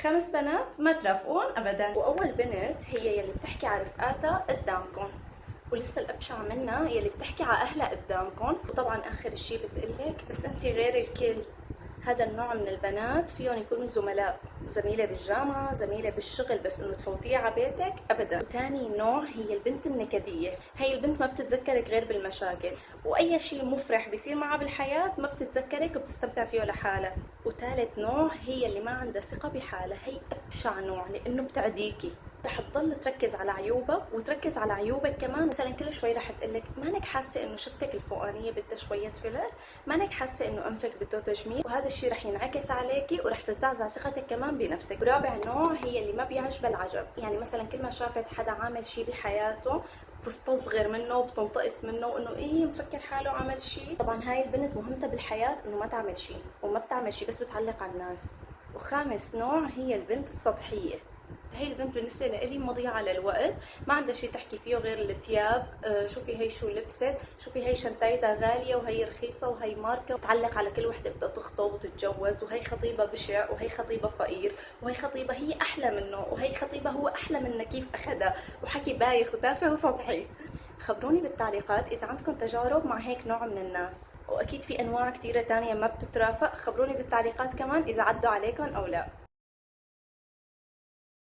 5 بنات ما ترافقون ابدا. واول بنت هي يلي بتحكي على رفقاتها قدامكم، ولسه الابشع منها يلي بتحكي على اهلها قدامكم، وطبعا اخر اشي بتقلك بس انت غير الكل. هذا النوع من البنات فيهم يكونوا زملاء، زميلة بالجامعة، زميلة بالشغل، بس انه تفوتيها على بيتك ابدا. وثاني نوع هي البنت النكدية. هي البنت ما بتتذكرك غير بالمشاكل، واي شيء مفرح بيصير معها بالحياة ما بتتذكرك وبتستمتع فيه لحالها. وثالث نوع هي اللي ما عندها ثقة بحالها. هي ابشع نوع لانه بتعديكي، رح تضل تركز على عيوبها وتركز على عيوبك كمان. مثلا كل شوي رح تقلك مانك حاسه انه شفتك الفوقانيه بدها شويه فيلر، مانك حاسه انه انفك بده تجميل، وهذا الشيء رح ينعكس عليكي ورح تتزعزع ثقتك كمان بنفسك. ورابع نوع هي اللي ما بيعجبها العجب، يعني مثلا كل ما شافت حدا عامل شيء بحياته تستصغر منه وبتنتقص منه، وانه ايه مفكر حاله عمل شيء. طبعا هاي البنت مهمتها بالحياه انه ما تعمل شيء، وما بتعمل شيء بس بتعلق على الناس. وخامس نوع هي البنت السطحيه. هي البنت بالنسبة لإلي مضيعة للوقت، ما عندها شي تحكي فيه غير الثياب. شوفي هي شو لبست، شوفي هي شنطايتها غالية وهي رخيصة وهي ماركة، تعلق على كل وحدة بدها تخطب وتتجوز، وهي خطيبة بشع وهي خطيبة فقير، وهي خطيبة هي أحلى منه، وهي خطيبة هو أحلى منها كيف أخدها، وحكي بايخ وتافه وسطحي. خبروني بالتعليقات إذا عندكم تجارب مع هيك نوع من الناس، وأكيد في أنواع كتيرة تانية ما بتترافق. خبروني بالتعليقات كمان إذا عدوا عليكم أو لا.